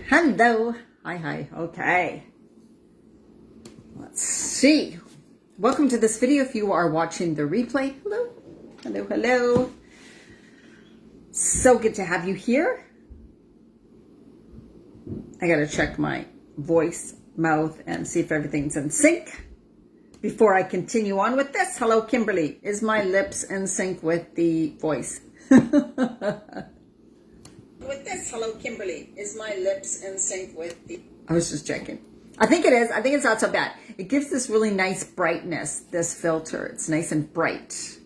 Hello. Hi. Okay. Let's see. Welcome to this video if you are watching the replay. Hello. So good to have you here. I gotta check my voice, mouth, and see if everything's in sync before I continue on with this. Hello, Kimberly. Is my lips in sync with the voice? Hello, Kimberly. Is my lips in sync with the... I was just checking. I think it is. I think it's not so bad. It gives this really nice brightness, this filter. It's nice and bright.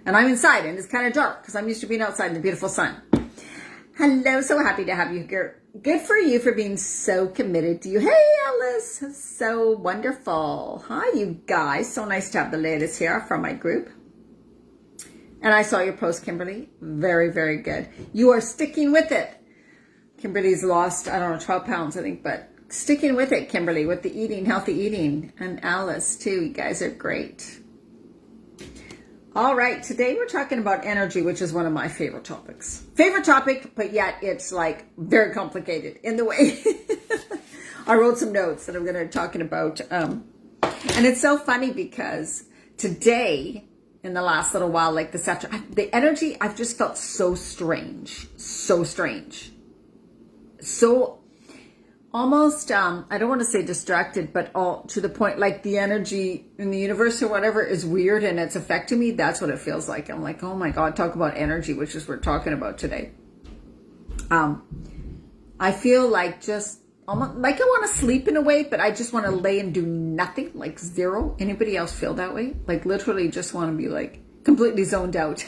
And I'm inside and it's kind of dark because I'm used to being outside in the beautiful sun. Hello. So happy to have you here. Good for you for being so committed to you. Hey, Alice. So wonderful. Hi, you guys. So nice to have the ladies here from my group. And I saw your post, Kimberly. Very, very good. You are sticking with it. Kimberly's lost, I don't know, 12 pounds, I think, but sticking with it, Kimberly, with the eating, healthy eating. And Alice, too. You guys are great. All right. Today we're talking about energy, which is one of my favorite topics. Favorite topic, but yet it's like very complicated in the way. I wrote some notes that I'm going to be talking about. And it's so funny because today... in the last little while, like this afternoon, the energy, I've just felt so strange. So almost, I don't want to say distracted, but all to the point, like the energy in the universe or whatever is weird and it's affecting me. That's what it feels like. I'm like, oh my God, talk about energy, which is what we're talking about today. I feel like just almost like I want to sleep in a way, but I just want to lay and do nothing, like zero. Anybody else feel that way? Like literally just want to be like completely zoned out.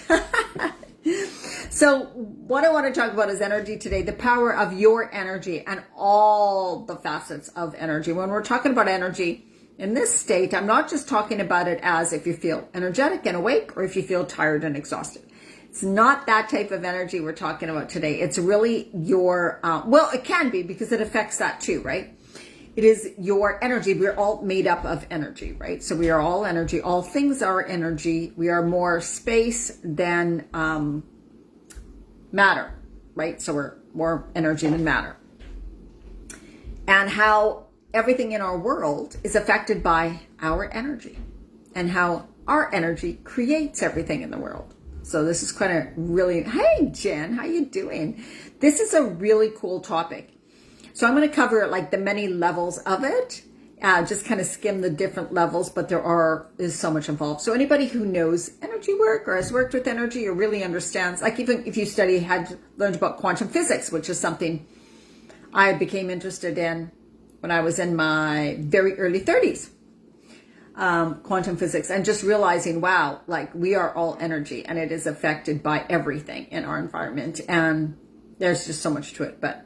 So what I want to talk about is energy today, the power of your energy and all the facets of energy. When we're talking about energy in this state, I'm not just talking about it as if you feel energetic and awake or if you feel tired and exhausted. It's not that type of energy we're talking about today. It's really your, well, it can be because it affects that too, right? It is your energy. We're all made up of energy, right? So we are all energy. All things are energy. We are more space than matter, right? So we're more energy than matter. And how everything in our world is affected by our energy and how our energy creates everything in the world. So this is kind of really, hey Jen, how you doing? This is a really cool topic. So I'm going to cover like the many levels of it, just kind of skim the different levels, but is so much involved. So anybody who knows energy work or has worked with energy or really understands, like even if you learned about quantum physics, which is something I became interested in when I was in my very early 30s. Quantum physics and just realizing, wow, like we are all energy and it is affected by everything in our environment. And there's just so much to it. But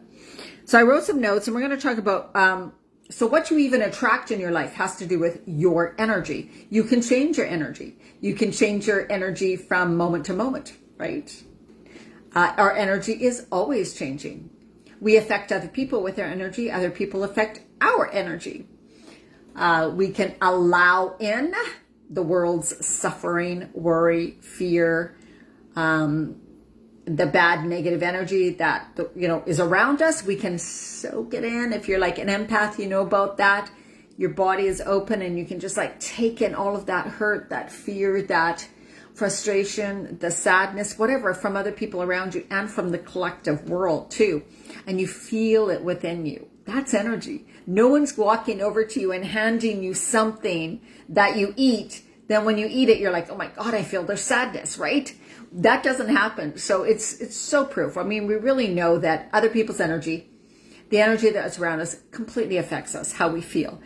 so I wrote some notes and we're going to talk about, so what you even attract in your life has to do with your energy. You can change your energy. You can change your energy from moment to moment, right? Our energy is always changing. We affect other people with our energy. Other people affect our energy. We can allow in the world's suffering, worry, fear, the bad negative energy that, is around us. We can soak it in. If you're like an empath, you know about that. Your body is open and you can just like take in all of that hurt, that fear, that frustration, the sadness, whatever, from other people around you and from the collective world too. And you feel it within you. That's energy. No one's walking over to you and handing you something that you eat. Then when you eat it, you're like, oh my God, I feel their sadness, right? That doesn't happen. So it's so proof. I mean, we really know that other people's energy, the energy that's around us completely affects us, how we feel,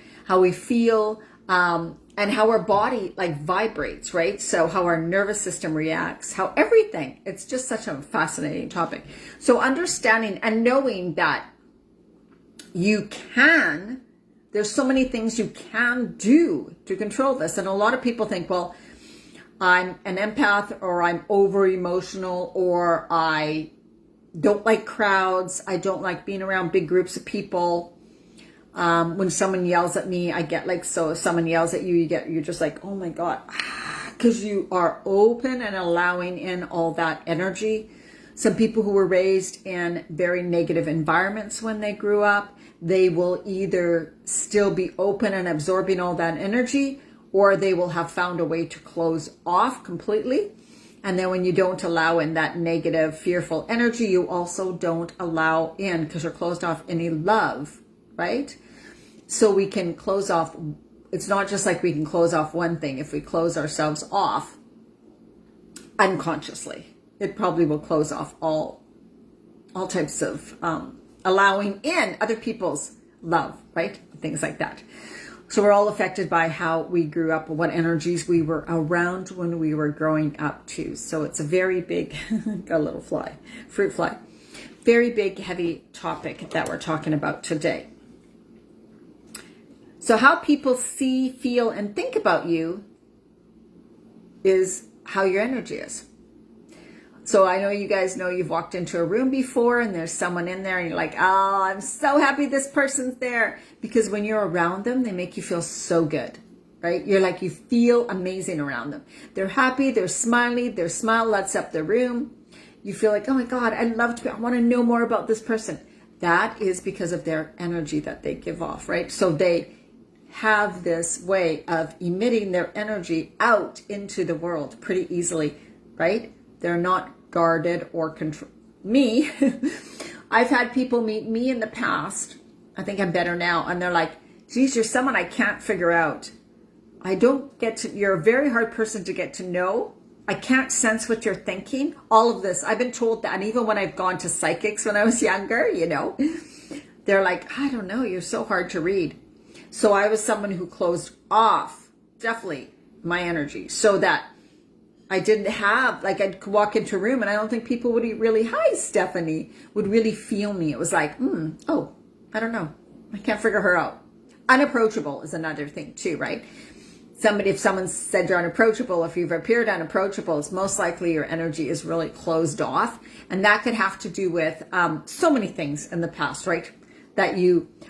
and how our body like vibrates, right? So how our nervous system reacts, how everything, it's just such a fascinating topic. So understanding and knowing that there's so many things you can do to control this. And a lot of people think, well, I'm an empath or I'm over emotional or I don't like crowds. I don't like being around big groups of people. When someone yells at me, I get like, so if someone yells at you, you're just like, oh my God, because you are open and allowing in all that energy. Some people who were raised in very negative environments when they grew up, they will either still be open and absorbing all that energy, or they will have found a way to close off completely. And then when you don't allow in that negative, fearful energy, you also don't allow in, because you're closed off, any love, right? So we can close off. It's not just like we can close off one thing. If we close ourselves off unconsciously, it probably will close off all types of allowing in other people's love, right? Things like that. So we're all affected by how we grew up, what energies we were around when we were growing up too. So it's a very big, got a little fly, fruit fly, very big, heavy topic that we're talking about today. So how people see, feel, and think about you is how your energy is. So I know you guys know you've walked into a room before and there's someone in there and you're like, oh, I'm so happy this person's there. Because when you're around them, they make you feel so good, right? You're like, you feel amazing around them. They're happy, they're smiley, their smile lights up the room. You feel like, oh my God, I want to know more about this person. That is because of their energy that they give off, right? So they have this way of emitting their energy out into the world pretty easily, right? They're not guarded or controlled. Me, I've had people meet me in the past. I think I'm better now. And they're like, geez, you're someone I can't figure out. You're a very hard person to get to know. I can't sense what you're thinking. All of this, I've been told that. And even when I've gone to psychics when I was younger, they're like, I don't know, you're so hard to read. So I was someone who closed off, definitely, my energy, so that I didn't have, I'd walk into a room and I don't think people would really, hi, Stephanie, would really feel me. It was like, oh, I don't know. I can't figure her out. Unapproachable is another thing too, right? If someone said you're unapproachable, if you've appeared unapproachable, it's most likely your energy is really closed off. And that could have to do with so many things in the past, right? That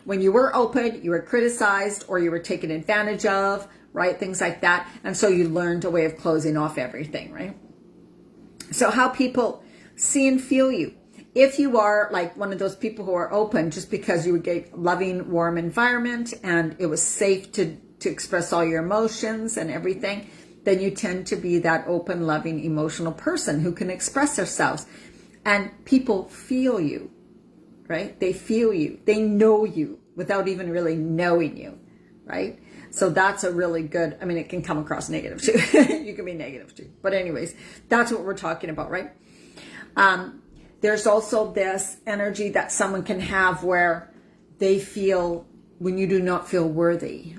when you were open, you were criticized or you were taken advantage of, right? Things like that. And so you learned a way of closing off everything, right? So how people see and feel you. If you are like one of those people who are open just because you gave loving, warm environment and it was safe to express all your emotions and everything, then you tend to be that open, loving, emotional person who can express themselves. And people feel you, right? They feel you. They know you without even really knowing you, right? So that's a really good, it can come across negative too. You can be negative too. But anyways, that's what we're talking about, right? There's also this energy that someone can have where they feel when you do not feel worthy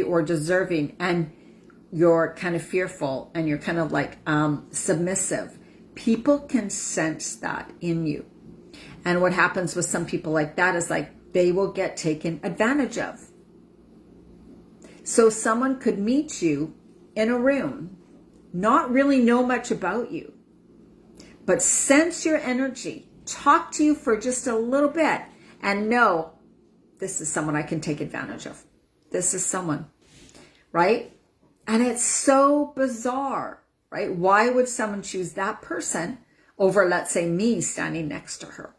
or deserving, and you're kind of fearful and you're kind of like submissive. People can sense that in you. And what happens with some people like that is like they will get taken advantage of. So someone could meet you in a room, not really know much about you, but sense your energy, talk to you for just a little bit, and know this is someone I can take advantage of. This is someone, right? And it's so bizarre, right? Why would someone choose that person over, let's say, me standing next to her?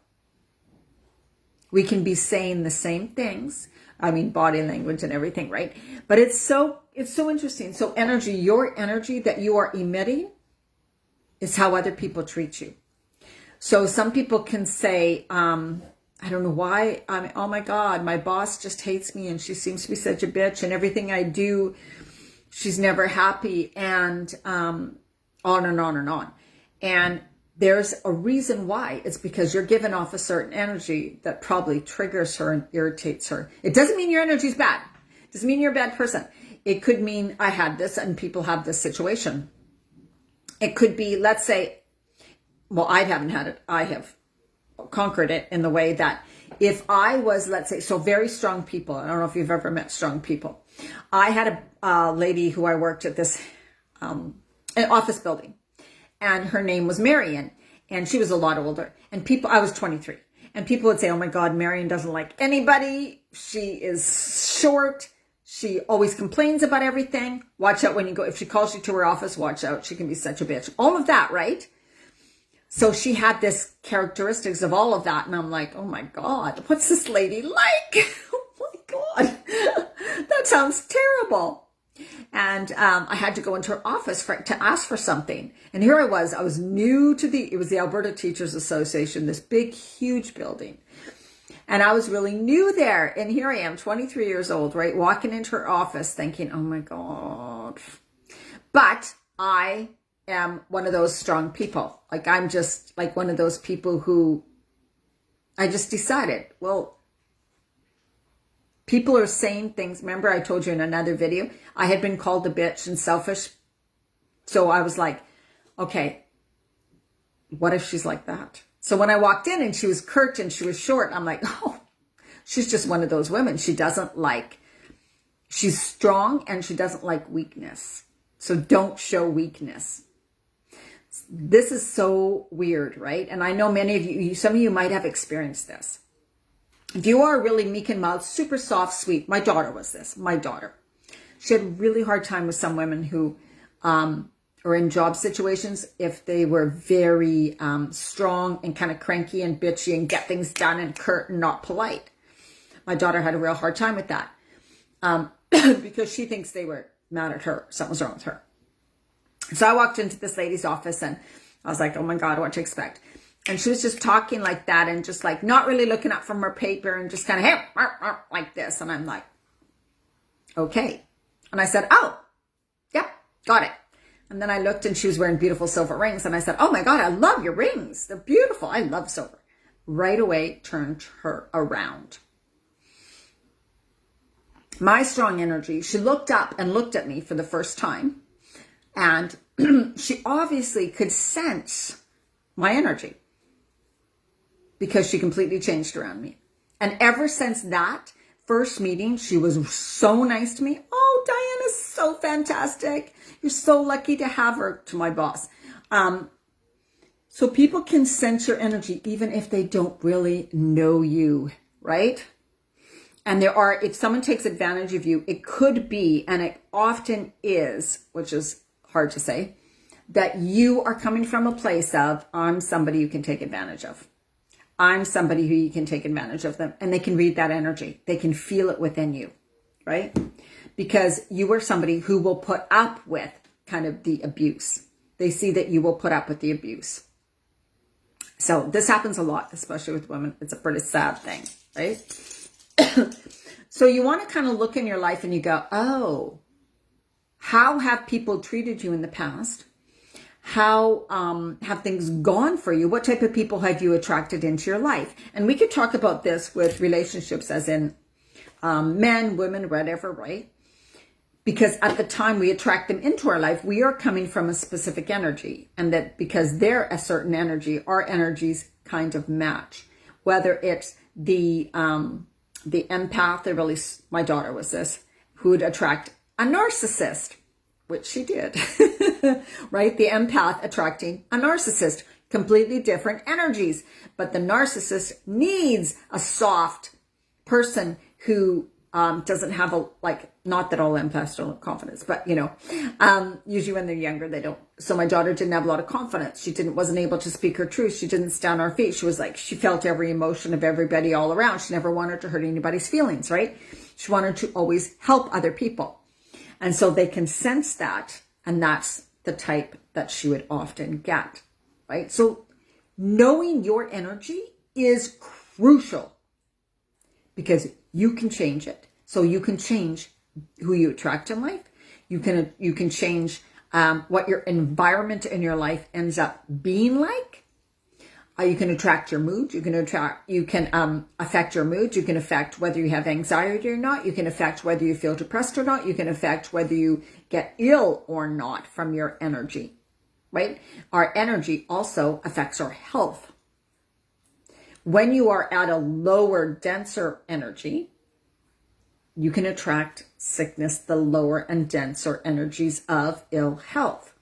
We can be saying the same things. Body language and everything, right? But it's so interesting. So energy, your energy that you are emitting is how other people treat you. So some people can say, I don't know why, oh my God, my boss just hates me and she seems to be such a bitch and everything I do, she's never happy, and on and on and on. And there's a reason why. It's because you're giving off a certain energy that probably triggers her and irritates her. It doesn't mean your energy's bad. It doesn't mean you're a bad person. It could mean I had this and people have this situation. It could be, let's say, well, I haven't had it. I have conquered it in the way that if I was, let's say, so very strong people. I don't know if you've ever met strong people. I had a lady who I worked at this an office building. And her name was Marion, and she was a lot older. And I was 23. And people would say, oh my God, Marion doesn't like anybody. She is short. She always complains about everything. Watch out when you go. If she calls you to her office, watch out. She can be such a bitch. All of that, right? So she had this characteristics of all of that. And I'm like, oh my God, what's this lady like? Oh my God, that sounds terrible. And I had to go into her office to ask for something. And here I was new to it was the Alberta Teachers Association, this big, huge building. And I was really new there. And here I am, 23 years old, right? Walking into her office thinking, oh my God. But I am one of those strong people. Like, I'm just like one of those people who I just decided, well, people are saying things. Remember, I told you in another video, I had been called a bitch and selfish. So I was like, okay, what if she's like that? So when I walked in and she was curt and she was short, I'm like, oh, she's just one of those women. She's strong and she doesn't like weakness. So don't show weakness. This is so weird, right? And I know many of you, some of you might have experienced this. If you are really meek and mild, super soft, sweet, my daughter was this, my daughter. She had a really hard time with some women who are in job situations if they were very strong and kind of cranky and bitchy and get things done and curt and not polite. My daughter had a real hard time with that because she thinks they were mad at her. Something was wrong with her. So I walked into this lady's office and I was like, oh my God, what to expect? And she was just talking like that and just like not really looking up from her paper and just kind of hey, like this. And I'm like, okay. And I said, oh, yep, got it. And then I looked and she was wearing beautiful silver rings. And I said, oh my God, I love your rings. They're beautiful. I love silver. Right away turned her around. My strong energy, she looked up and looked at me for the first time. And she obviously could sense my energy because she completely changed around me. And ever since that first meeting, she was so nice to me. Oh, Diana's so fantastic. You're so lucky to have her, to my boss. So people can sense your energy even if they don't really know you, right? And if someone takes advantage of you, it could be, and it often is, which is hard to say, that you are coming from a place of, I'm somebody you can take advantage of. I'm somebody who you can take advantage of them. And they can read that energy. They can feel it within you, right? Because you are somebody who will put up with kind of the abuse. They see that you will put up with the abuse. So this happens a lot, especially with women. It's a pretty sad thing, right? So you want to kind of look in your life and you go, oh, how have people treated you in the past? How have things gone for you? What type of people have you attracted into your life? And we could talk about this with relationships as in men, women, whatever, right? Because at the time we attract them into our life, we are coming from a specific energy. And that because they're a certain energy, our energies kind of match. Whether it's the empath, my daughter was this, who would attract a narcissist, which she did, right? The empath attracting a narcissist, completely different energies. But the narcissist needs a soft person who doesn't have not that all empaths don't have confidence, but usually when they're younger, they don't. So my daughter didn't have a lot of confidence. She wasn't able to speak her truth. She didn't stand on her feet. She felt every emotion of everybody all around. She never wanted to hurt anybody's feelings, right? She wanted to always help other people. And so they can sense that. And that's the type that she would often get, right? So knowing your energy is crucial because you can change it. So you can change who you attract in life. You can change what your environment in your life ends up being like. You can attract your mood. You can affect your mood. You can affect whether you have anxiety or not. You can affect whether you feel depressed or not. You can affect whether you get ill or not from your energy, right? Our energy also affects our health. When you are at a lower, denser energy, you can attract sickness, the lower and denser energies of ill health.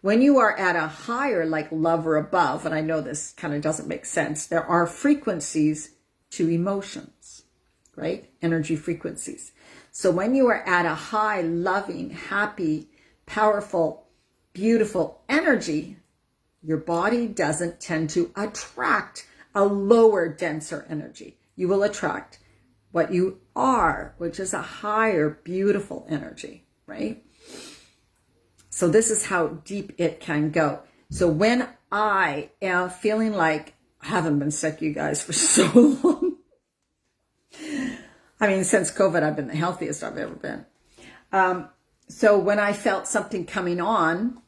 When you are at a higher, like love or above, and I know this kind of doesn't make sense, there are frequencies to emotions, right? Energy frequencies. So when you are at a high, loving, happy, powerful, beautiful energy, Your body doesn't tend to attract a lower, denser energy. You will attract what you are, which is a higher, beautiful energy, right? So this is how deep it can go. So when I am feeling like I haven't been sick, you guys, for so long. I mean, since COVID, I've been the healthiest I've ever been. So when I felt something coming on,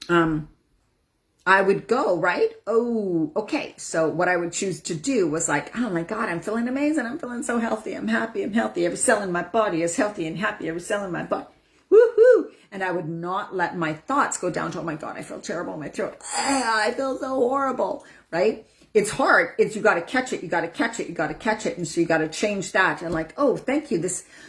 I would go, right? Oh, okay. So what I would choose to do was like, oh my God, I'm feeling amazing. I'm feeling so healthy. I'm happy. I'm healthy. Every cell in my body is healthy and happy. Every cell in my body. Woohoo. And I would not let my thoughts go down to, oh my God, I feel terrible in my throat. I feel so horrible, right? It's hard. You got to catch it. You got to catch it. You got to catch it. And so you got to change that. And like, oh, thank you.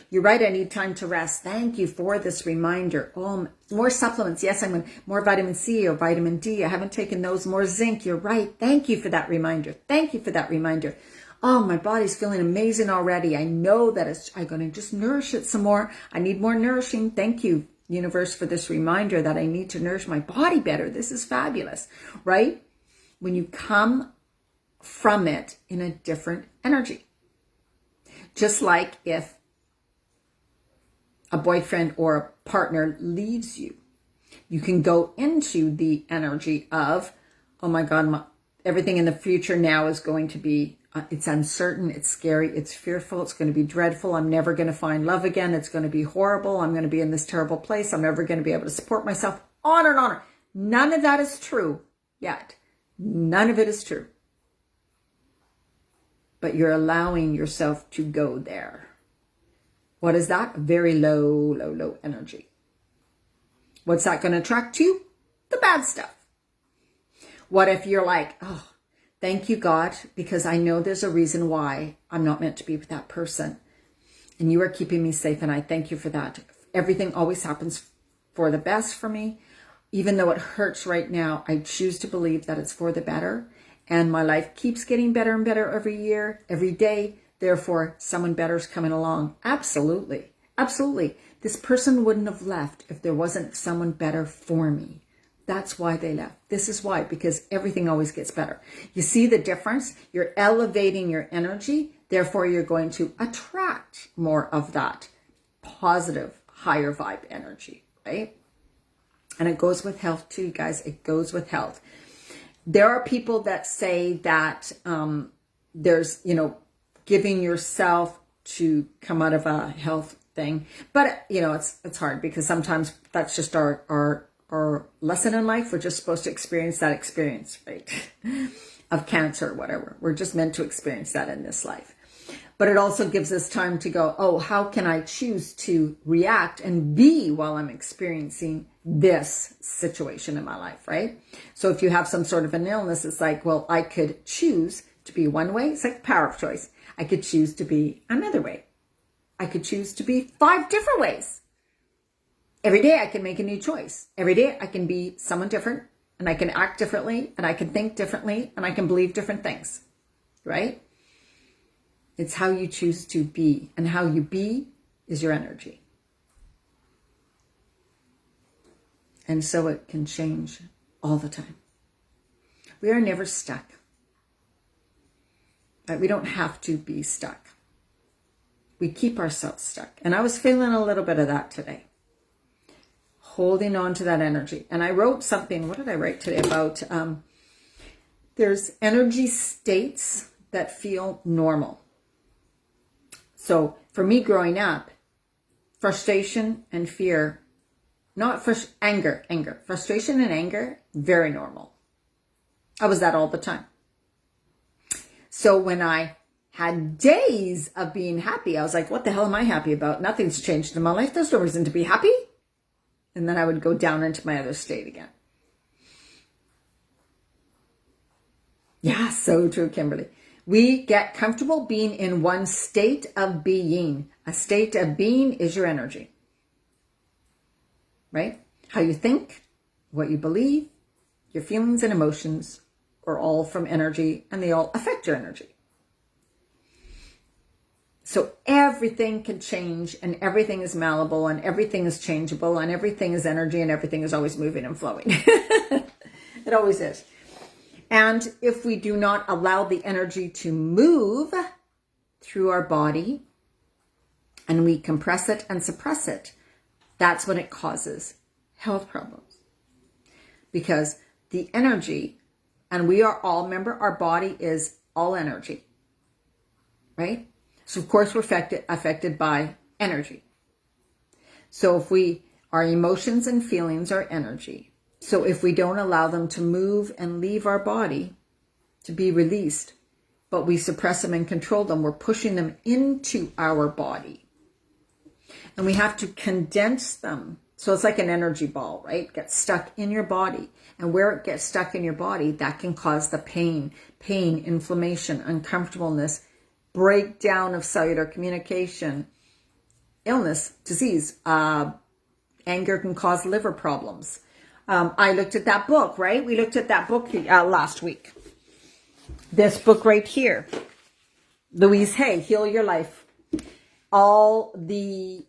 You're right. I need time to rest. Thank you for this reminder. Oh, more supplements. Yes, I'm on more vitamin C or vitamin D. I haven't taken those. More zinc. You're right. Thank you for that reminder. Thank you for that reminder. Oh, my body's feeling amazing already. I know that I'm going to just nourish it some more. I need more nourishing. Thank you, universe, for this reminder that I need to nourish my body better. This is fabulous, right? When you come from it in a different energy. Just like if a boyfriend or a partner leaves you, you can go into the energy of, oh my God, everything in the future now is going to be, it's uncertain, it's scary, it's fearful, it's going to be dreadful, I'm never going to find love again, it's going to be horrible, I'm going to be in this terrible place, I'm never going to be able to support myself, on and on. None of that is true yet. None of it is true. But you're allowing yourself to go there. What is that? Very low energy. What's that going to attract to you? The bad stuff. What if you're like, oh, thank you, God, because I know there's a reason why I'm not meant to be with that person. And you are keeping me safe, and I thank you for that. Everything always happens for the best for me. Even though it hurts right now, I choose to believe that it's for the better. And my life keeps getting better and better every year, every day. Therefore, someone better is coming along. Absolutely. Absolutely. This person wouldn't have left if there wasn't someone better for me. That's why they left. This is why, because everything always gets better. You see the difference? You're elevating your energy. Therefore, you're going to attract more of that positive, higher vibe energy, right? And it goes with health too, guys. It goes with health. There are people that say that there's, giving yourself to come out of a health thing. But, it's hard because sometimes that's just our lesson in life. We're just supposed to experience that experience, right? Of cancer or whatever. We're just meant to experience that in this life. But it also gives us time to go, oh, how can I choose to react and be while I'm experiencing this situation in my life, right? So if you have some sort of an illness, it's like, well, I could choose to be one way. It's like power of choice. I could choose to be another way. I could choose to be 5 different ways. Every day I can make a new choice. Every day I can be someone different, and I can act differently, and I can think differently, and I can believe different things, right? It's how you choose to be, and how you be is your energy. And so it can change all the time. We are never stuck. Right? We don't have to be stuck. We keep ourselves stuck. And I was feeling a little bit of that today. Holding on to that energy. And I wrote something, what did I write today about? There's energy states that feel normal. So for me growing up, frustration and fear, anger, frustration and anger, very normal. I was that all the time. So when I had days of being happy, I was like, what the hell am I happy about? Nothing's changed in my life. There's no reason to be happy. And then I would go down into my other state again. Yeah, so true, Kimberly. We get comfortable being in one state of being. A state of being is your energy. Right? How you think, what you believe, your feelings and emotions are all from energy, and they all affect your energy. So everything can change, and everything is malleable, and everything is changeable, and everything is energy, and everything is always moving and flowing. It always is. And if we do not allow the energy to move through our body and we compress it and suppress it, that's when it causes health problems. Because the energy, and we are all, remember, our body is all energy, right? So of course we're affected by energy. So if our emotions and feelings are energy. So if we don't allow them to move and leave our body to be released, but we suppress them and control them, we're pushing them into our body. And we have to condense them. So it's like an energy ball, right? It gets stuck in your body. And where it gets stuck in your body, that can cause the pain, inflammation, uncomfortableness, breakdown of cellular communication, illness, disease, anger can cause liver problems. I looked at that book, right? We looked at that book last week. This book right here, Louise Hay, Heal Your Life. All the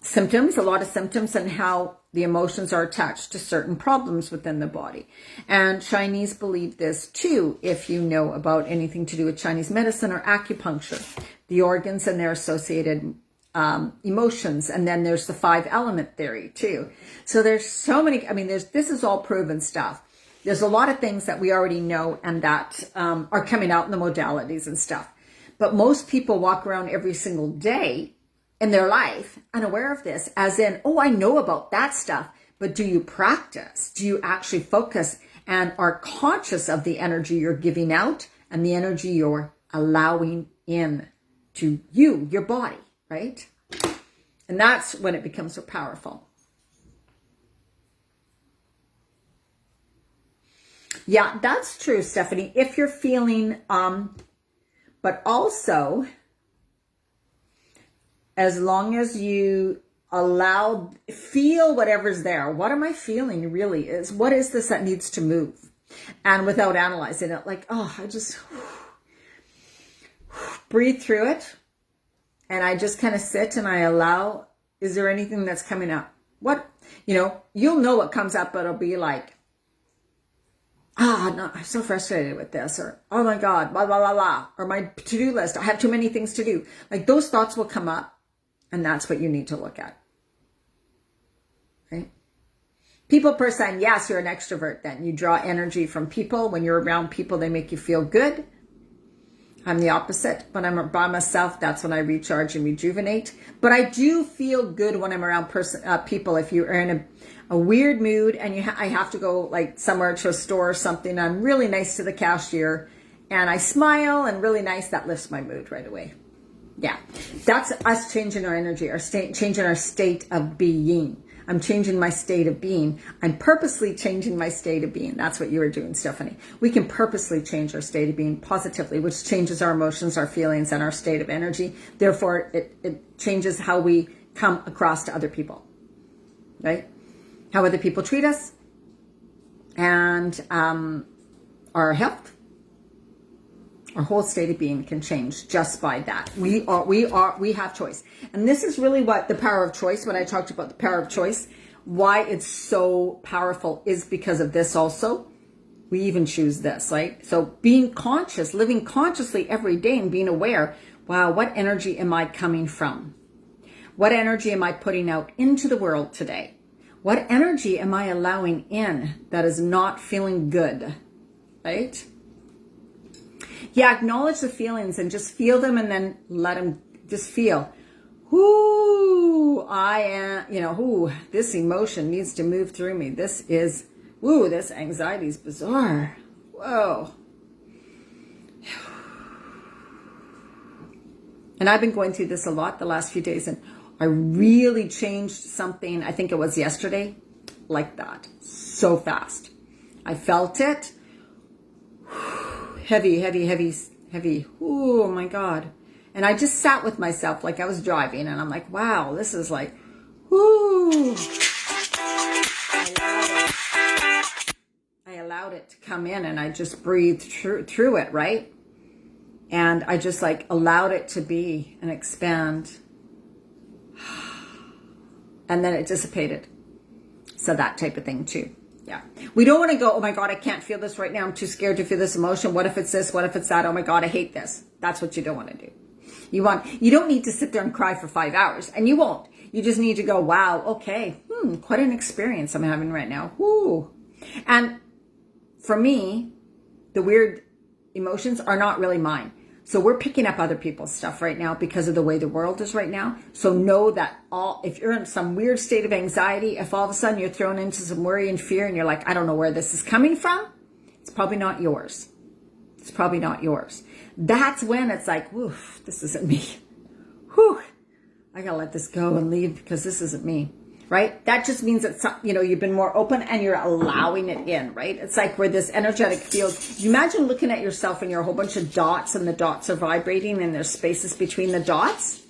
symptoms, a lot of symptoms, and how the emotions are attached to certain problems within the body. And Chinese believe this too, if you know about anything to do with Chinese medicine or acupuncture, the organs and their associated emotions. And then there's the 5-element theory too. So there's so many, this is all proven stuff. There's a lot of things that we already know and that are coming out in the modalities and stuff. But most people walk around every single day in their life unaware of this, as in, oh, I know about that stuff. But do you practice? Do you actually focus and are conscious of the energy you're giving out and the energy you're allowing in to you, your body, right? And that's when it becomes so powerful. Yeah, that's true, Stephanie. If you're feeling, but also, as long as you feel whatever's there. What am I feeling really is? What is this that needs to move? And without analyzing it, like, oh, I just breathe through it. And I just kind of sit and I allow, is there anything that's coming up? What, you'll know what comes up, but it'll be like, no, I'm so frustrated with this, or, oh my God, blah, blah, blah, blah, or my to-do list, I have too many things to do. Like those thoughts will come up, and that's what you need to look at, right? People person, yes, you're an extrovert then. You draw energy from people. When you're around people, they make you feel good. I'm the opposite. When I'm by myself, that's when I recharge and rejuvenate. But I do feel good when I'm around people. If you're in a weird mood and I have to go like somewhere to a store or something, I'm really nice to the cashier and I smile and really nice, that lifts my mood right away. Yeah, that's us changing our energy, changing our state of being. I'm changing my state of being. I'm purposely changing my state of being. That's what you were doing, Stephanie. We can purposely change our state of being positively, which changes our emotions, our feelings, and our state of energy. Therefore, it changes how we come across to other people, right? How other people treat us and our health. Our whole state of being can change just by that. We have choice. And this is really what the power of choice, when I talked about the power of choice, why it's so powerful is because of this also. We even choose this, right? So being conscious, living consciously every day and being aware, wow, what energy am I coming from? What energy am I putting out into the world today? What energy am I allowing in that is not feeling good, right? Yeah, acknowledge the feelings and just feel them and then let them just feel. I am, this emotion needs to move through me. This anxiety is bizarre. Whoa. And I've been going through this a lot the last few days, and I really changed something, I think it was yesterday, like that. So fast. I felt it. Heavy, heavy, heavy, heavy. Oh my God. And I just sat with myself like I was driving and I'm like, wow, this is like, whoo. I allowed it to come in and I just breathed through it, right? And I just like allowed it to be and expand. And then it dissipated. So that type of thing too. Yeah. We don't want to go, oh my God, I can't feel this right now. I'm too scared to feel this emotion. What if it's this? What if it's that? Oh my God, I hate this. That's what you don't want to do. You don't need to sit there and cry for 5 hours, and you won't. You just need to go, wow, okay, quite an experience I'm having right now. Whoo. And for me, the weird emotions are not really mine. So we're picking up other people's stuff right now because of the way the world is right now. So know that if you're in some weird state of anxiety, if all of a sudden you're thrown into some worry and fear and you're like, I don't know where this is coming from, it's probably not yours. It's probably not yours. That's when it's like, woof, this isn't me. Whew, I gotta let this go and leave because this isn't me. Right? That just means that, you've been more open and you're allowing it in, right? It's like where this energetic field, you imagine looking at yourself and you're a whole bunch of dots and the dots are vibrating and there's spaces between the dots,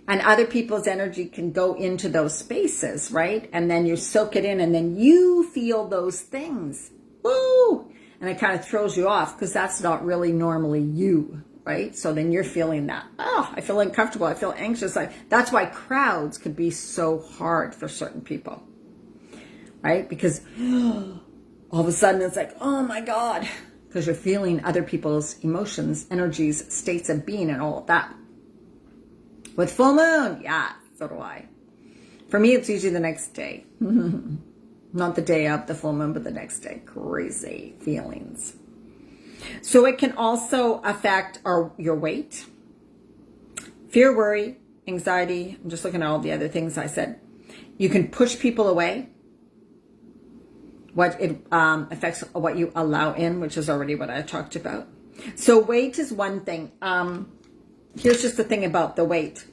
and other people's energy can go into those spaces, right? And then you soak it in and then you feel those things. Woo! And it kind of throws you off because that's not really normally you. Right? So then you're feeling that, I feel uncomfortable. I feel anxious. That's why crowds could be so hard for certain people. Right? Because all of a sudden it's like, oh my God. Because you're feeling other people's emotions, energies, states of being and all of that. With full moon, yeah, so do I. For me, it's usually the next day. Not the day of the full moon, but the next day. Crazy feelings. So it can also affect your weight, fear, worry, anxiety. I'm just looking at all the other things I said. You can push people away. What it affects what you allow in, which is already what I talked about. So weight is one thing. Here's just the thing about the weight.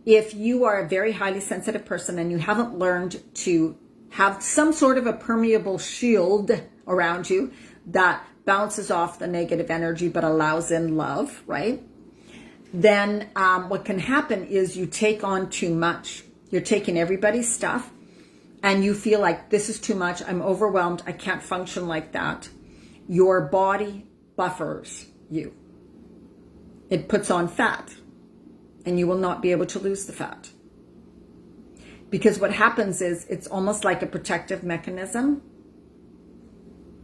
If you are a very highly sensitive person and you haven't learned to have some sort of a permeable shield around you that bounces off the negative energy but allows in love, right? Then what can happen is you take on too much. You're taking everybody's stuff and you feel like this is too much. I'm overwhelmed. I can't function like that. Your body buffers you. It puts on fat and you will not be able to lose the fat. Because what happens is it's almost like a protective mechanism.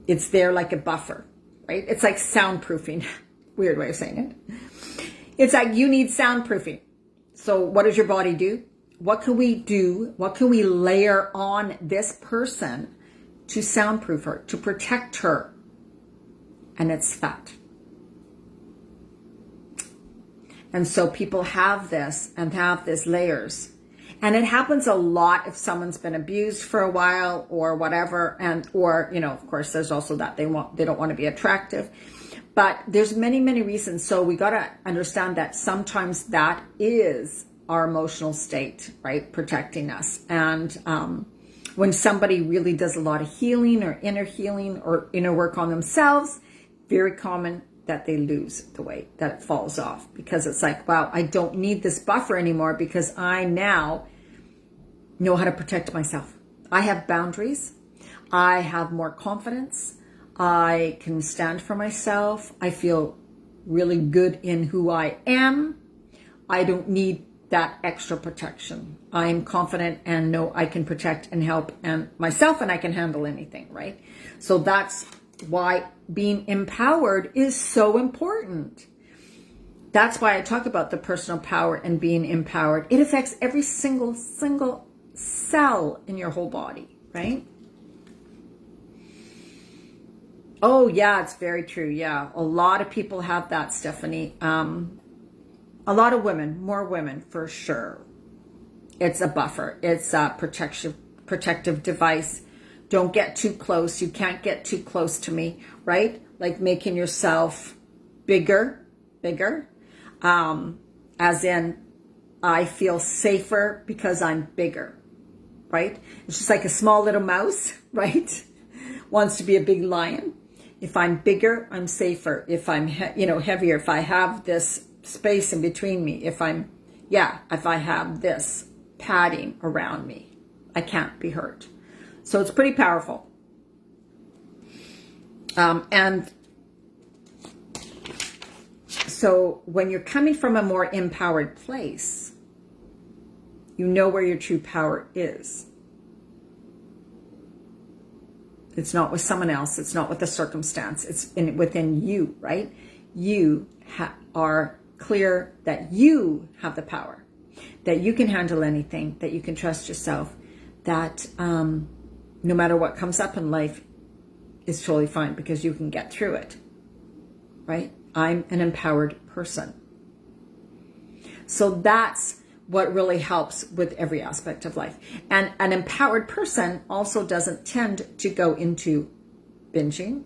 It's there like a buffer. Right? It's like soundproofing. Weird way of saying it. It's like you need soundproofing. So what does your body do? What can we do? What can we layer on this person to soundproof her, to protect her? And it's fat. And so people have this and have this layers. And it happens a lot if someone's been abused for a while or whatever. Or of course, there's also that they don't want to be attractive. But there's many, many reasons. So we got to understand that sometimes that is our emotional state, right? Protecting us. And when somebody really does a lot of healing or inner work on themselves, very common that they lose the weight, that it falls off. Because it's like, wow, I don't need this buffer anymore because I now know how to protect myself. I have boundaries. I have more confidence. I can stand for myself. I feel really good in who I am. I don't need that extra protection. I am confident and know I can protect and help and myself and I can handle anything, right? So that's why being empowered is so important. That's why I talk about the personal power and being empowered. It affects every single cell in your whole body, right? Oh, yeah, it's very true. Yeah, a lot of people have that, Stephanie. A lot of women, more women for sure. It's a buffer. It's a protective device. Don't get too close. You can't get too close to me, right? Like making yourself bigger. As in, I feel safer because I'm bigger, right? It's just like a small little mouse, right? Wants to be a big lion. If I'm bigger, I'm safer. If I'm, heavier, if I have this space in between me, if I have this padding around me, I can't be hurt. So it's pretty powerful. And so when you're coming from a more empowered place, you know where your true power is. It's not with someone else. It's not with the circumstance. It's within you, right? You are clear that you have the power, that you can handle anything, that you can trust yourself, that no matter what comes up in life is totally fine because you can get through it, right? I'm an empowered person. So that's what really helps with every aspect of life. And an empowered person also doesn't tend to go into binging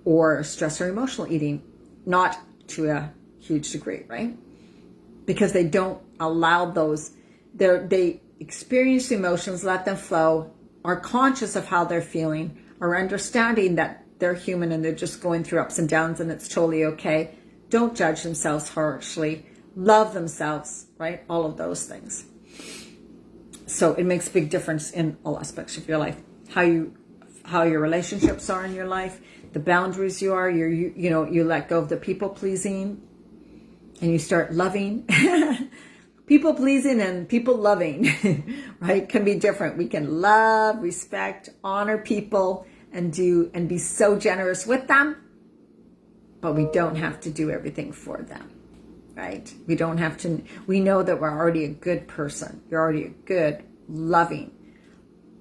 or stress or emotional eating, not to a huge degree, right? Because they don't allow those, they experience the emotions, let them flow, are conscious of how they're feeling, are understanding that they're human and they're just going through ups and downs and it's totally okay. Don't judge themselves harshly. Love themselves, right? All of those things. So it makes a big difference in all aspects of your life. How your relationships are in your life, the boundaries you are, you let go of the people pleasing and you start loving. People pleasing and people loving, right? Can be different. We can love, respect, honor people and be so generous with them, but we don't have to do everything for them. Right? We don't have to, we know that we're already a good person. You're already a good, loving,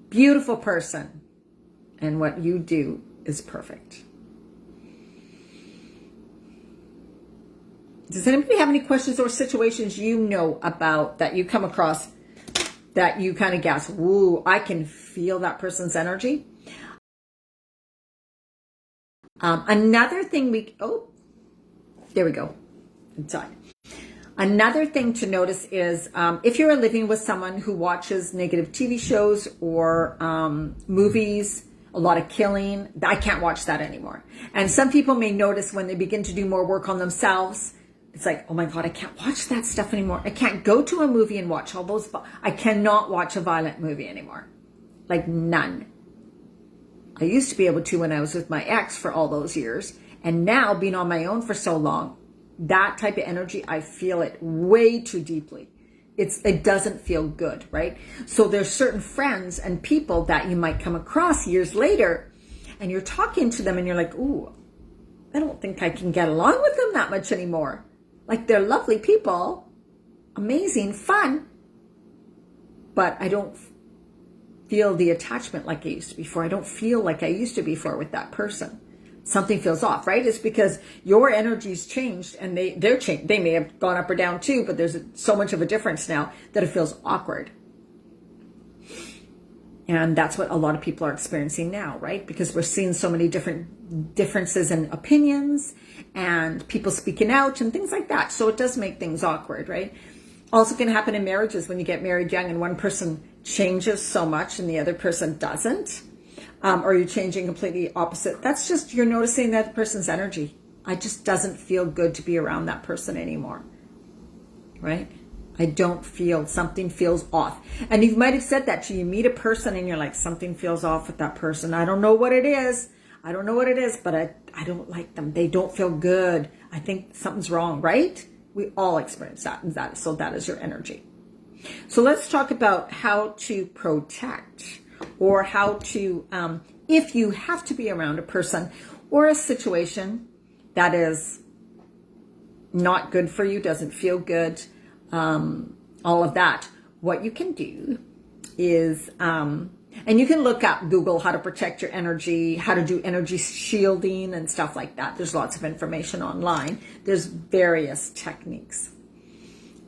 beautiful person. And what you do is perfect. Does anybody have any questions or situations you know about that you come across that you kind of guess, woo, I can feel that person's energy? Another thing there we go. Inside. Another thing to notice is if you're living with someone who watches negative TV shows or movies, a lot of killing, I can't watch that anymore. And some people may notice when they begin to do more work on themselves, it's like, oh my God, I can't watch that stuff anymore. I can't go to a movie and watch all those. I cannot watch a violent movie anymore. Like none. I used to be able to when I was with my ex for all those years. And now being on my own for so long, that type of energy, I feel it way too deeply. It doesn't feel good, right? So there's certain friends and people that you might come across years later and you're talking to them and you're like, ooh, I don't think I can get along with them that much anymore. Like they're lovely people, amazing, fun, but I don't feel the attachment like I used to before. I don't feel like I used to before with that person. Something feels off, right? It's because your energy's changed and they're changed. They may have gone up or down too, but there's so much of a difference now that it feels awkward. And that's what a lot of people are experiencing now, right? Because we're seeing so many different differences in opinions and people speaking out and things like that. So it does make things awkward, right? Also can happen in marriages when you get married young and one person changes so much and the other person doesn't. Or you're changing completely opposite. That's just, you're noticing that person's energy. I just doesn't feel good to be around that person anymore. Right? I don't feel, something feels off. And you might have said that to you meet a person and you're like, something feels off with that person. I don't know what it is. But I don't like them. They don't feel good. I think something's wrong, right? We all experience that. So that is your energy. So let's talk about how to protect, or how to, if you have to be around a person or a situation that is not good for you, doesn't feel good, all of that, what you can do is, and you can look up Google how to protect your energy, how to do energy shielding and stuff like that. There's lots of information online. There's various techniques.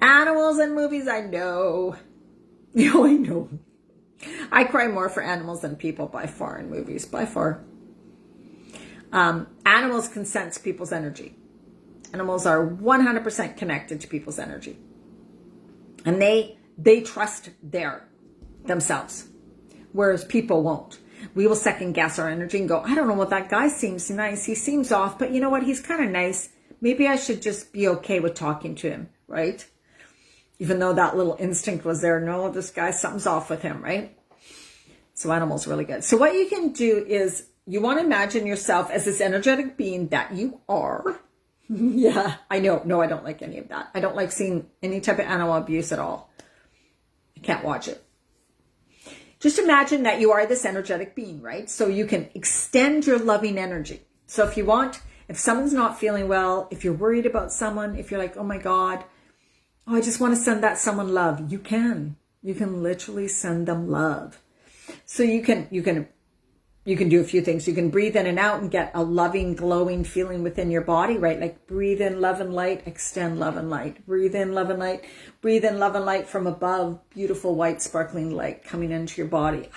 Animals and movies, I know. I know. I cry more for animals than people by far in movies, by far. Animals can sense people's energy. Animals are 100% connected to people's energy. And they trust themselves, whereas people won't. We will second guess our energy and go, I don't know what, that guy seems nice. He seems off, but you know what? He's kind of nice. Maybe I should just be okay with talking to him, right? Even though that little instinct was there, no, this guy, something's off with him, right? So animals really good. So what you can do is you want to imagine yourself as this energetic being that you are. Yeah, I know. No, I don't like any of that. I don't like seeing any type of animal abuse at all. I can't watch it. just imagine that you are this energetic being, right? So you can extend your loving energy. So if someone's not feeling well, if you're worried about someone, if you're like, oh my God, I just want to send that someone love, you can literally send them love. So you can do a few things. You can breathe in and out and get a loving, glowing feeling within your body, right? Like breathe in love and light, extend love and light. Breathe in love and light. Breathe in love and light from above. Beautiful white sparkling light coming into your body.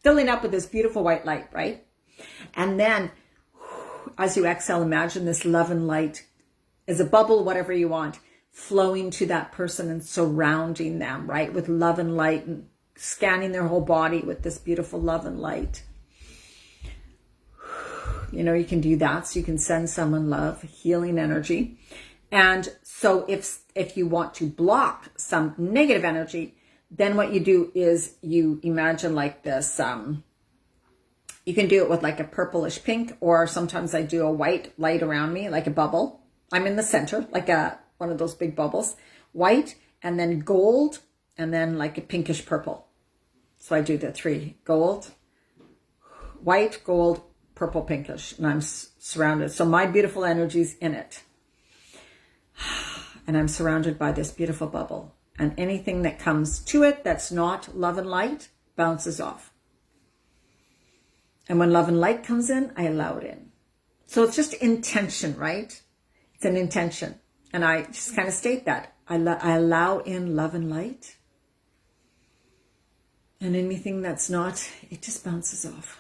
Filling up with this beautiful white light, right? And then as you exhale, imagine this love and light as a bubble, whatever you want, flowing to that person and surrounding them, right? With love and light and scanning their whole body with this beautiful love and light. You can do that. So you can send someone love, healing energy. And so if you want to block some negative energy, then what you do is you imagine like this, you can do it with like a purplish pink, or sometimes I do a white light around me, like a bubble. I'm in the center, like one of those big bubbles, white, and then gold, and then like a pinkish purple. So I do the 3, gold, white, gold, purple, pinkish, and I'm surrounded. So my beautiful energy's in it. And I'm surrounded by this beautiful bubble. And anything that comes to it that's not love and light bounces off. And when love and light comes in, I allow it in. So it's just intention, right? It's an intention. And I just kind of state that. I allow in love and light. And anything that's not, it just bounces off.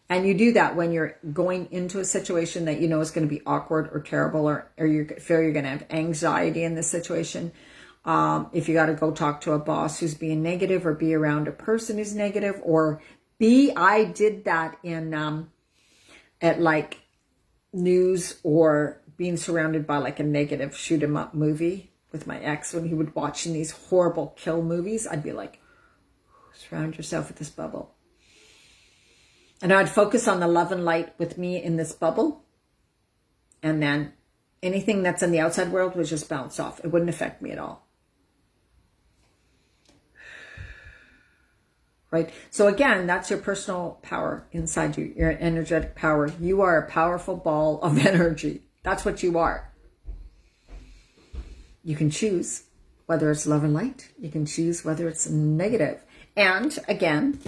And you do that when you're going into a situation that you know is going to be awkward or terrible, or you feel you're going to have anxiety in this situation. If you got to go talk to a boss who's being negative, or be around a person who's negative, or I did that in at like news, or being surrounded by like a negative shoot 'em up movie with my ex when he would watching these horrible kill movies. I'd be like, surround yourself with this bubble. And I'd focus on the love and light with me in this bubble. And then anything that's in the outside world would just bounce off. It wouldn't affect me at all. Right? So again, that's your personal power inside you, your energetic power. You are a powerful ball of energy. That's what you are. You can choose whether it's love and light. You can choose whether it's negative. And again,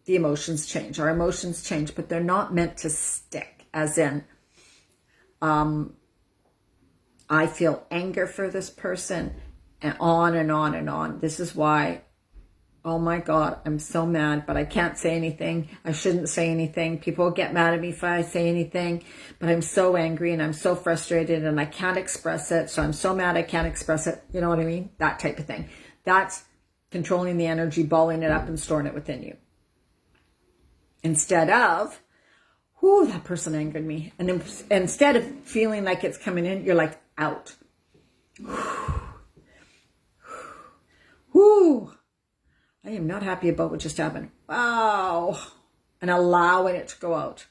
the emotions change. Our emotions change, but they're not meant to stick. As in, I feel anger for this person, and on and on and on. This is why, oh my God, I'm so mad, but I can't say anything. I shouldn't say anything. People get mad at me if I say anything, but I'm so angry and I'm so frustrated and I can't express it. So I'm so mad I can't express it. You know what I mean? That type of thing. That's controlling the energy, balling it up and storing it within you. Instead of, whoo, that person angered me. And then, instead of feeling like it's coming in, you're like, out. Whoo. I am not happy about what just happened. Wow. And allowing it to go out.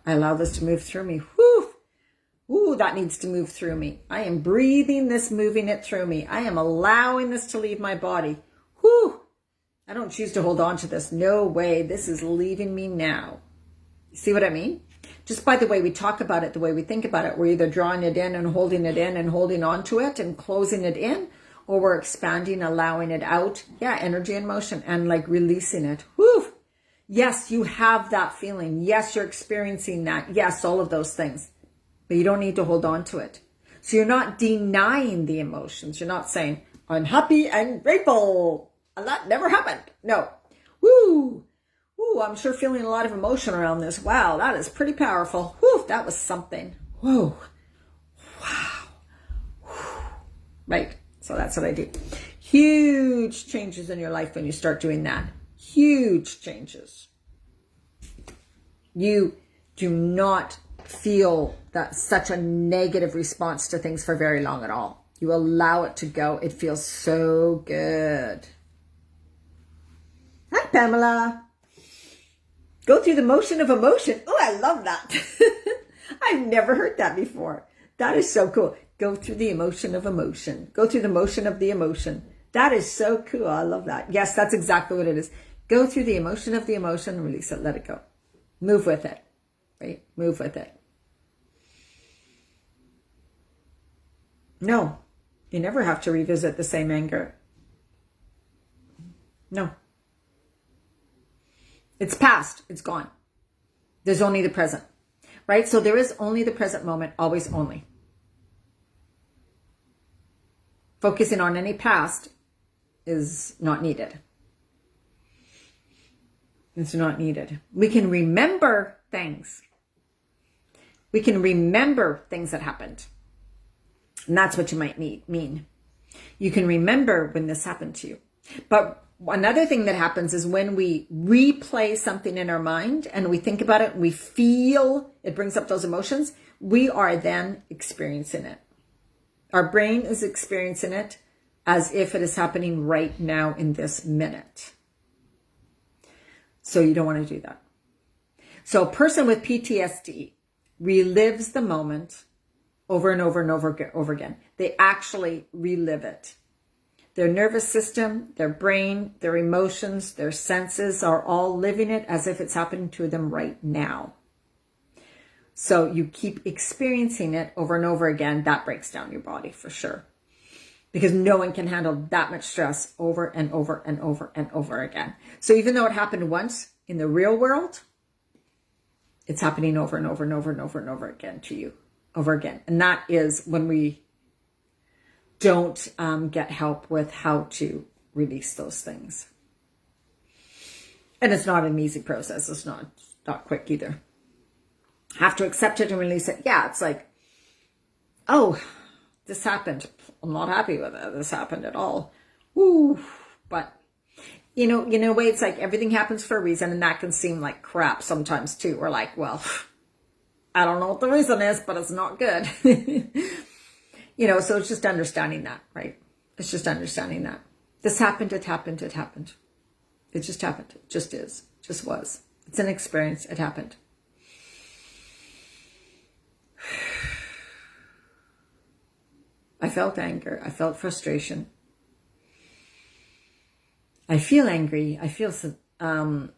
I allow this to move through me. Whoo. Ooh, that needs to move through me. I am breathing this, moving it through me. I am allowing this to leave my body. Whoo. I don't choose to hold on to this. No way. This is leaving me now. You see what I mean? Just by the way we talk about it, the way we think about it, we're either drawing it in and holding on to it and closing it in, or we're expanding, allowing it out. Yeah, energy and motion, and like releasing it. Whew. Yes, you have that feeling. Yes, you're experiencing that. Yes, all of those things. But you don't need to hold on to it. So you're not denying the emotions. You're not saying, I'm happy and grateful, and that never happened. No. Woo. Ooh, I'm sure feeling a lot of emotion around this. Wow, that is pretty powerful. Whew, that was something. Whoa. Wow. Whew. Right. So that's what I do. Huge changes in your life when you start doing that. Huge changes. You do not feel that such a negative response to things for very long at all. You allow it to go. It feels so good. Hi, Pamela. Go through the motion of emotion. Oh, I love that. I've never heard that before. That is so cool. Go through the emotion of emotion. Go through the motion of the emotion. That is so cool. I love that. Yes, that's exactly what it is. Go through the emotion of the emotion, release it, let it go. Move with it, right? Move with it. No, you never have to revisit the same anger. No. It's past. It's gone. There's only the present, right? So there is only the present moment, always only. Focusing on any past is not needed. It's not needed. We can remember things. We can remember things that happened. And that's what you might mean. You can remember when this happened to you. But another thing that happens is when we replay something in our mind and we think about it, we feel it brings up those emotions, we are then experiencing it. Our brain is experiencing it as if it is happening right now in this minute. So you don't want to do that. So a person with PTSD relives the moment over and over and over again. They actually relive it. Their nervous system, their brain, their emotions, their senses are all living it as if it's happening to them right now. So you keep experiencing it over and over again. That breaks down your body for sure. Because no one can handle that much stress over and over and over and over again. So even though it happened once in the real world, it's happening over and over and over and over and over again to you. Over again. And that is when we don't get help with how to release those things. And it's not an easy process. It's not quick either. Have to accept it and release it. Yeah, it's like, oh, this happened. I'm not happy with it. This happened at all. Ooh, but in a way, it's like everything happens for a reason, and that can seem like crap sometimes too. We're like, well, I don't know what the reason is, but it's not good. So it's just understanding that, right? It's just understanding that. This happened, it happened, it happened. It just happened. It just is. It just was. It's an experience. It happened. I felt anger. I felt frustration. I feel angry. I feel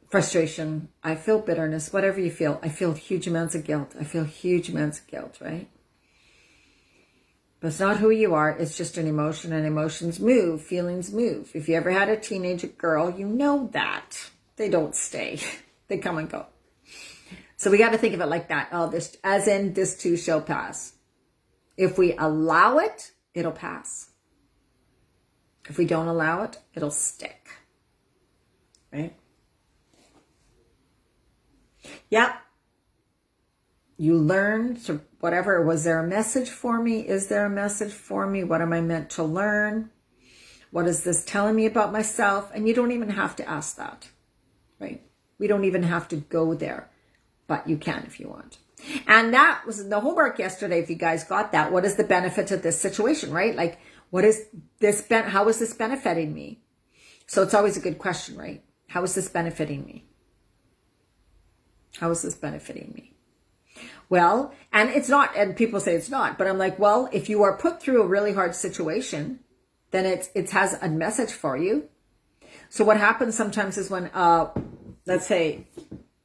frustration. I feel bitterness. Whatever you feel. I feel huge amounts of guilt. Right? But it's not who you are. It's just an emotion, and emotions move. Feelings move. If you ever had a teenage girl, you know that. They don't stay. They come and go. So we got to think of it like that. Oh, this, as in this too shall pass. If we allow it, it'll pass. If we don't allow it, it'll stick. Right? Yep. You learn, so whatever, was there a message for me? Is there a message for me? What am I meant to learn? What is this telling me about myself? And you don't even have to ask that, right? We don't even have to go there, but you can if you want. And that was the homework yesterday. If you guys got that, what is the benefit of this situation, right? Like, what is this, how is this benefiting me? So it's always a good question, right? How is this benefiting me? How is this benefiting me? Well, and it's not, and people say it's not, but I'm like, well, if you are put through a really hard situation, then it has a message for you. So what happens sometimes is when, let's say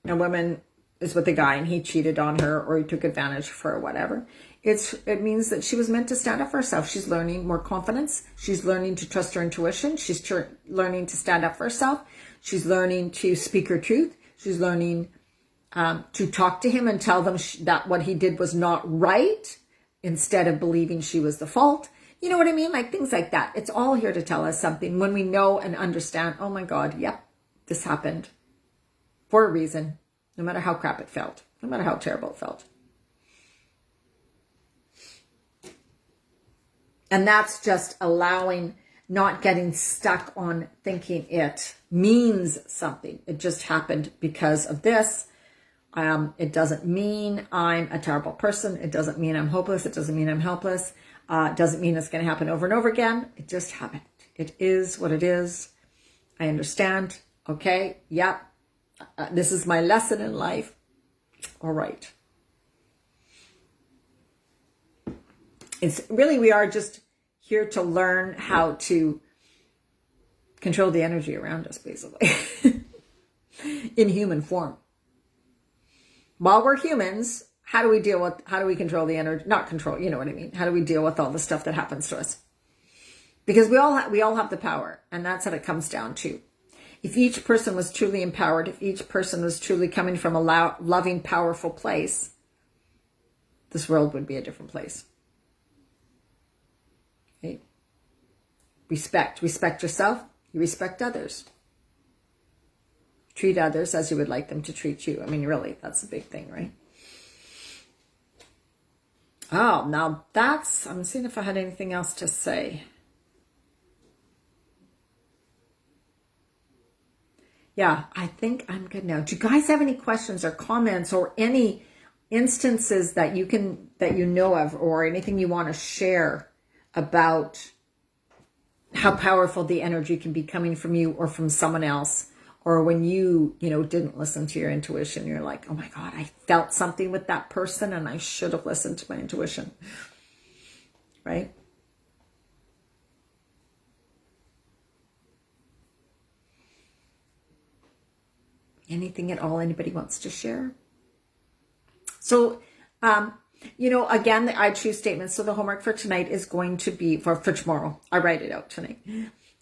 a woman is with a guy and he cheated on her or he took advantage of her or whatever, it means that she was meant to stand up for herself. She's learning more confidence. She's learning to trust her intuition. She's learning to stand up for herself. She's learning to speak her truth. She's learning to talk to him and tell them that what he did was not right instead of believing she was the fault. You know what I mean? Like things like that. It's all here to tell us something when we know and understand, oh my God, yep, this happened for a reason, no matter how crap it felt, no matter how terrible it felt. And that's just allowing, not getting stuck on thinking it means something. It just happened because of this. It doesn't mean I'm a terrible person. It doesn't mean I'm hopeless. It doesn't mean I'm helpless. It doesn't mean it's going to happen over and over again. It just happened. It is what it is. I understand. Okay. Yep. This is my lesson in life. All right. It's really, we are just here to learn how to control the energy around us, basically, in human form. While we're humans, how do we control the energy? Not control, you know what I mean? How do we deal with all the stuff that happens to us? Because we all have the power, and that's what it comes down to. If each person was truly empowered, if each person was truly coming from a loving, powerful place, this world would be a different place. Okay? Respect yourself, you respect others. Treat others as you would like them to treat you. I mean, really, that's a big thing, right? Oh, now I'm seeing if I had anything else to say. Yeah, I think I'm good now. Do you guys have any questions or comments or any instances that you know of, or anything you want to share about how powerful the energy can be coming from you or from someone else? Or when you didn't listen to your intuition, you're like, oh my God, I felt something with that person and I should have listened to my intuition, right? Anything at all anybody wants to share? So, again, the I choose statements. So the homework for tonight is going to be, for tomorrow, I write it out tonight,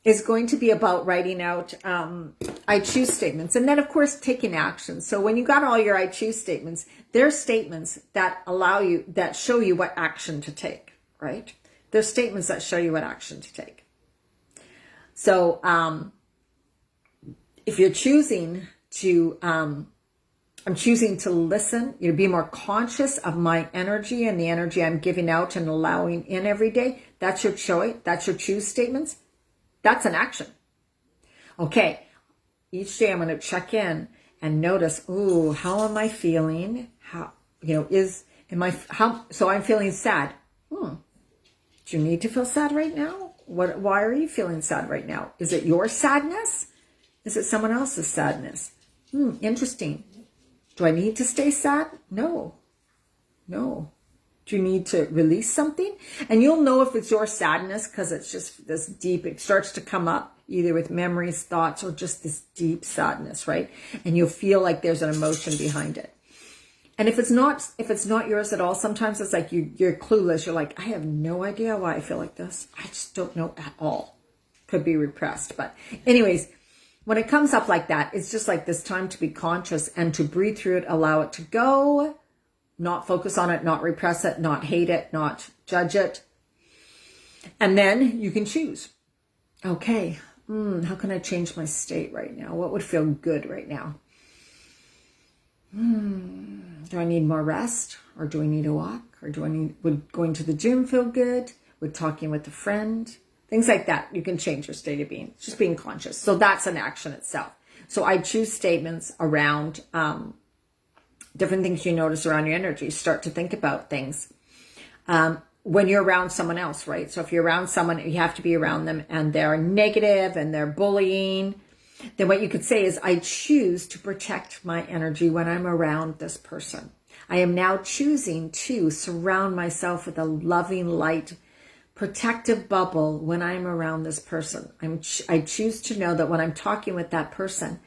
is going to be about writing out I choose statements. And then, of course, taking action. So when you got all your I choose statements, they're statements that that show you what action to take, right? They're statements that show you what action to take. So if you're choosing to, I'm choosing to listen, be more conscious of my energy and the energy I'm giving out and allowing in every day. That's your choice. That's your choose statements. That's an action. Okay. Each day I'm going to check in and notice, ooh, how am I feeling? So I'm feeling sad. Do you need to feel sad right now? Why are you feeling sad right now? Is it your sadness? Is it someone else's sadness? Interesting. Do I need to stay sad? No. Do you need to release something? And you'll know if it's your sadness because it's just this deep, it starts to come up either with memories, thoughts, or just this deep sadness, right? And you'll feel like there's an emotion behind it. And if it's not yours at all, sometimes it's like you're clueless. You're like, I have no idea why I feel like this. I just don't know at all. Could be repressed. But anyways, when it comes up like that, it's just like this time to be conscious and to breathe through it, allow it to go, not focus on it, not repress it, not hate it, not judge it. And then you can choose. Okay, how can I change my state right now? What would feel good right now? Do I need more rest? Or do I need a walk? Or would going to the gym feel good? Would talking with a friend? Things like that. You can change your state of being. Just being conscious. So that's an action itself. So I choose statements around different things you notice around your energy. Start to think about things. When you're around someone else, right? So if you're around someone, you have to be around them and they're negative and they're bullying, then what you could say is, I choose to protect my energy when I'm around this person. I am now choosing to surround myself with a loving light, protective bubble when I'm around this person. I choose to know that when I'm talking with that person,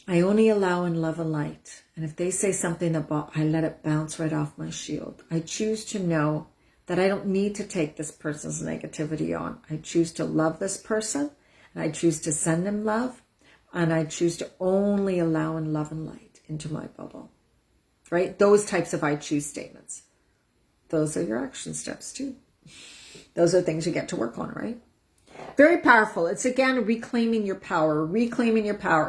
I only allow in love and light. And if they say something about, I let it bounce right off my shield. I choose to know that I don't need to take this person's negativity on. I choose to love this person, and I choose to send them love, and I choose to only allow in love and light into my bubble. Right? Those types of I choose statements. Those are your action steps too. Those are things you get to work on, right? Very powerful. It's again reclaiming your power,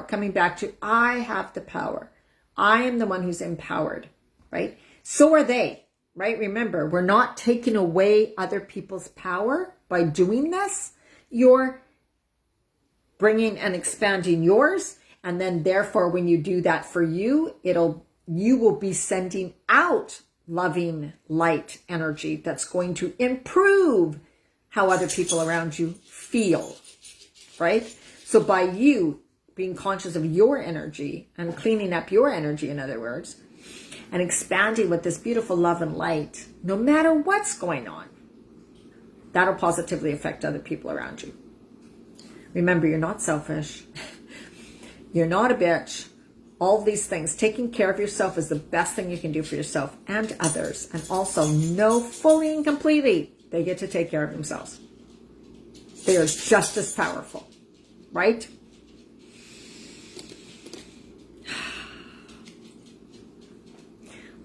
coming back to I have the power. I am the one who's empowered, right? So are they, right? Remember, we're not taking away other people's power by doing this. You're bringing and expanding yours. And then therefore, when you do that for you, you will be sending out loving light energy that's going to improve how other people around you feel, right? So by you being conscious of your energy and cleaning up your energy, in other words, and expanding with this beautiful love and light, no matter what's going on, that'll positively affect other people around you. Remember, you're not selfish. You're not a bitch. All of these things, taking care of yourself is the best thing you can do for yourself and others. And also know fully and completely they get to take care of themselves. They are just as powerful, right?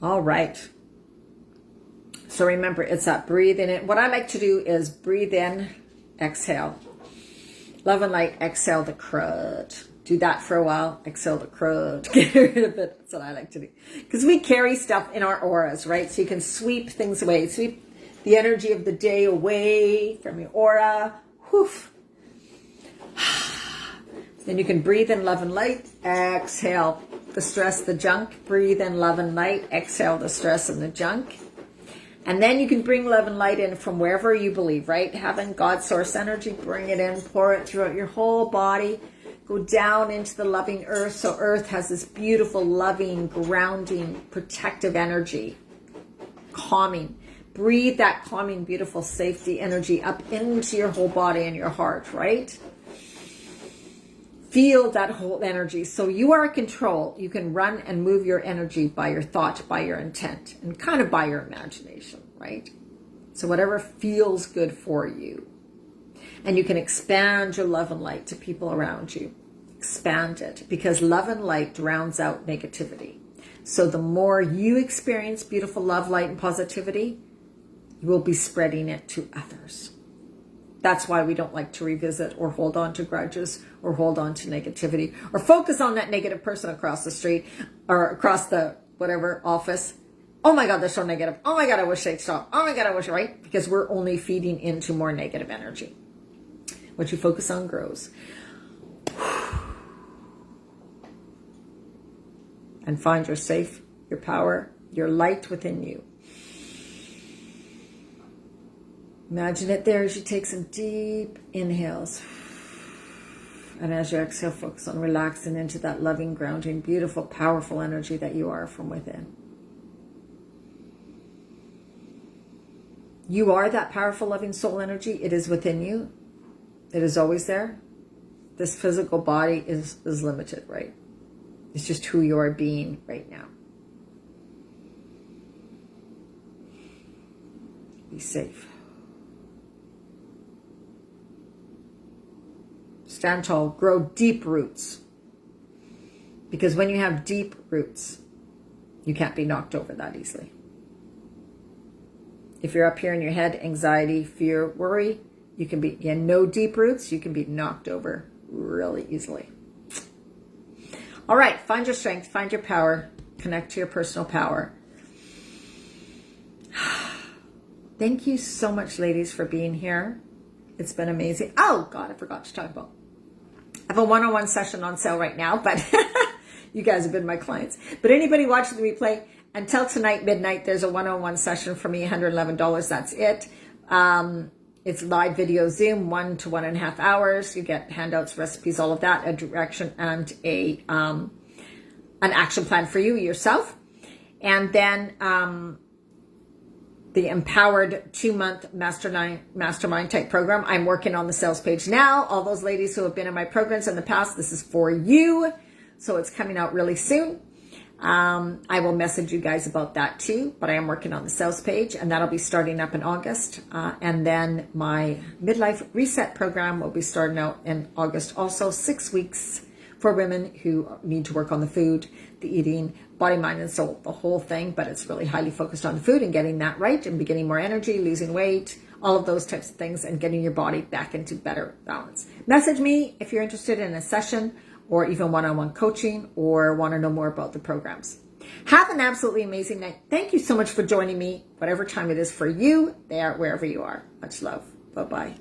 All right. So remember, it's that breathing in. What I like to do is breathe in, exhale. Love and light, exhale the crud. Do that for a while, exhale the crud. Get rid of it. That's what I like to do. Because we carry stuff in our auras, right? So you can sweep things away. Sweep the energy of the day away from your aura. Whoof. Then you can breathe in love and light. Exhale the stress, the junk. Breathe in love and light. Exhale the stress and the junk. And then you can bring love and light in from wherever you believe, right? Having God source energy, bring it in, pour it throughout your whole body. Go down into the loving earth. So earth has this beautiful, loving, grounding, protective energy. Calming. Breathe that calming, beautiful safety energy up into your whole body and your heart, right? Feel that whole energy. So you are in control. You can run and move your energy by your thought, by your intent, and kind of by your imagination, right? So whatever feels good for you. And you can expand your love and light to people around you. Expand it, because love and light drowns out negativity. So the more you experience beautiful love, light, and positivity, you will be spreading it to others. That's why we don't like to revisit or hold on to grudges or hold on to negativity or focus on that negative person across the street or across the whatever office. Oh my God, they're so negative. Oh my God, I wish they'd stop. Oh my God, I wish, right? Because we're only feeding into more negative energy. What you focus on grows. And find your safe, your power, your light within you. Imagine it there as you take some deep inhales. And as you exhale, focus on relaxing into that loving, grounding, beautiful, powerful energy that you are from within. You are that powerful, loving soul energy. It is within you. It is always there. This physical body is limited, right? It's just who you are being right now. Be safe. Stand tall, grow deep roots. Because when you have deep roots, you can't be knocked over that easily. If you're up here in your head, anxiety, fear, worry, you can be, no deep roots, you can be knocked over really easily. All right, find your strength, find your power, connect to your personal power. Thank you so much, ladies, for being here. It's been amazing. Oh, God, I forgot to talk about. I have a one-on-one session on sale right now, but you guys have been my clients. But anybody watching the replay, until tonight, midnight, there's a one-on-one session for me, $111. That's it. It's live video Zoom, 1 to 1.5 hours. You get handouts, recipes, all of that, a direction and an action plan for you yourself. And then the Empowered 2-month mastermind type program. I'm working on the sales page now. All those ladies who have been in my programs in the past, this is for you. So it's coming out really soon. I will message you guys about that too, but I am working on the sales page, and that'll be starting up in August. And then my midlife reset program will be starting out in August also, 6 weeks for women who need to work on the food, the eating, body, mind, and soul, the whole thing. But it's really highly focused on the food and getting that right and getting more energy, losing weight, all of those types of things, and getting your body back into better balance. Message me if you're interested in a session or even one-on-one coaching or want to know more about the programs. Have an absolutely amazing night. Thank you so much for joining me, whatever time it is for you, there, wherever you are. Much love. Bye-bye.